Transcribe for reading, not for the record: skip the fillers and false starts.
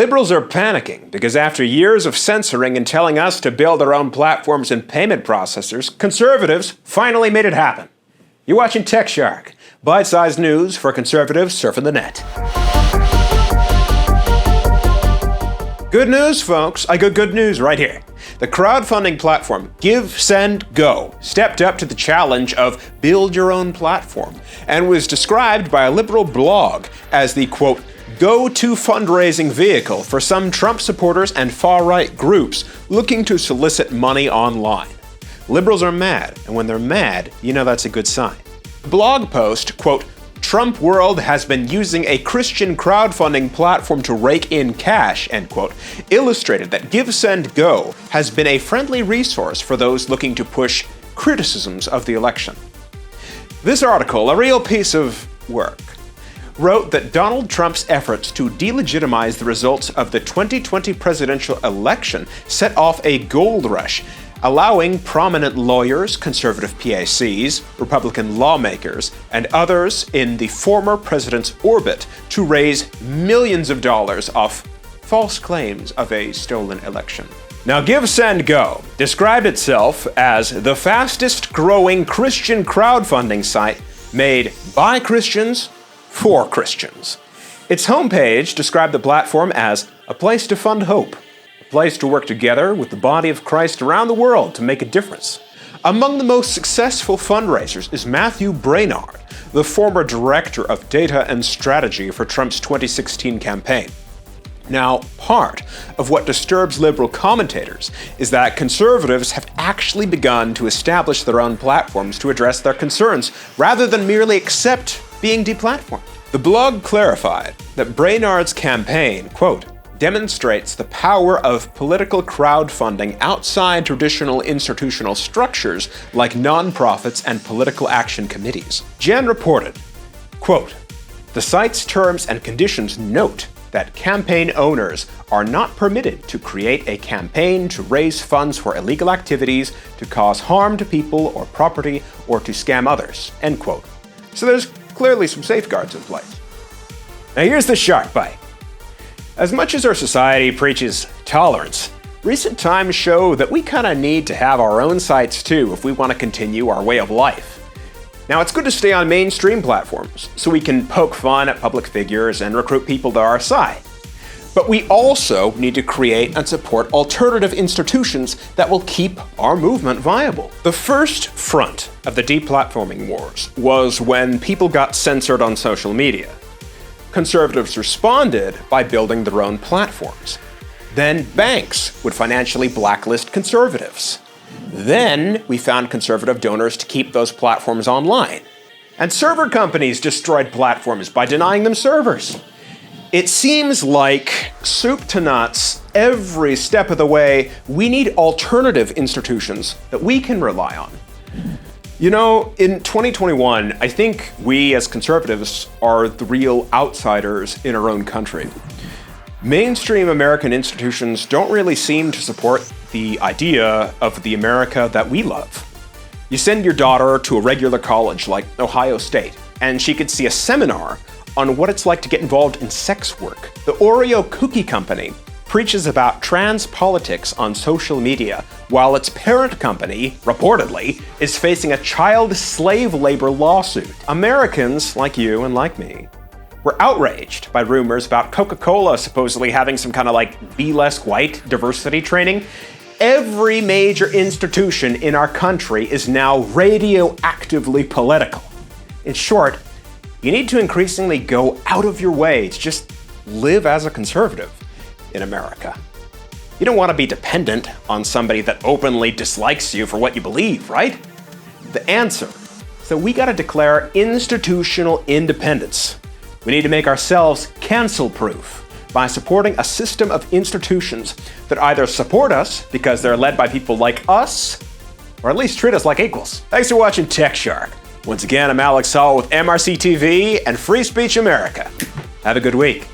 Liberals are panicking because after years of censoring and telling us to build our own platforms and payment processors, conservatives finally made it happen. You're watching TechShark, bite-sized news for conservatives surfing the net. Good news, folks. I got good news right here. The crowdfunding platform Give, Send, Go stepped up to the challenge of build your own platform and was described by a liberal blog as the, quote, go-to fundraising vehicle for some Trump supporters and far-right groups looking to solicit money online. Liberals are mad, and when they're mad, you know that's a good sign. The blog post, quote, Trump world has been using a Christian crowdfunding platform to rake in cash, end quote, illustrated that Give, Send, Go has been a friendly resource for those looking to push criticisms of the election. This article, a real piece of work, wrote that Donald Trump's efforts to delegitimize the results of the 2020 presidential election set off a gold rush, allowing prominent lawyers, conservative PACs, Republican lawmakers, and others in the former president's orbit to raise millions of dollars off false claims of a stolen election. Now, Give, Send, Go described itself as the fastest growing Christian crowdfunding site made by Christians for Christians. Its homepage described the platform as a place to fund hope, a place to work together with the body of Christ around the world to make a difference. Among the most successful fundraisers is Matthew Brainard, the former director of data and strategy for Trump's 2016 campaign. Now, part of what disturbs liberal commentators is that conservatives have actually begun to establish their own platforms to address their concerns, rather than merely accept being deplatformed. The blog clarified that Brainard's campaign, quote, demonstrates the power of political crowdfunding outside traditional institutional structures like nonprofits and political action committees. Jen reported, quote, the site's terms and conditions note that campaign owners are not permitted to create a campaign to raise funds for illegal activities, to cause harm to people or property, or to scam others, end quote. So there's clearly some safeguards in place. Now here's the shark bite. As much as our society preaches tolerance, recent times show that we kind of need to have our own sites too if we want to continue our way of life. Now, it's good to stay on mainstream platforms so we can poke fun at public figures and recruit people to our side. But we also need to create and support alternative institutions that will keep our movement viable. The first front of the deplatforming wars was when people got censored on social media. Conservatives responded by building their own platforms. Then banks would financially blacklist conservatives. Then we found conservative donors to keep those platforms online. And server companies destroyed platforms by denying them servers. It seems like, soup to nuts, every step of the way, we need alternative institutions that we can rely on. You know, in 2021, I think we as conservatives are the real outsiders in our own country. Mainstream American institutions don't really seem to support the idea of the America that we love. You send your daughter to a regular college like Ohio State, and she could see a seminar on what it's like to get involved in sex work. The Oreo cookie company preaches about trans politics on social media, while its parent company, reportedly, is facing a child slave labor lawsuit. Americans, like you and like me, were outraged by rumors about Coca-Cola supposedly having some kind of like Be Less White diversity training. Every major institution in our country is now radioactively political. In short, you need to increasingly go out of your way to just live as a conservative in America. You don't want to be dependent on somebody that openly dislikes you for what you believe, right? The answer is that we got to declare institutional independence. We need to make ourselves cancel-proof by supporting a system of institutions that either support us because they're led by people like us, or at least treat us like equals. Thanks for watching TechShark. Once again, I'm Alex Hall with MRC-TV and Free Speech America. Have a good week.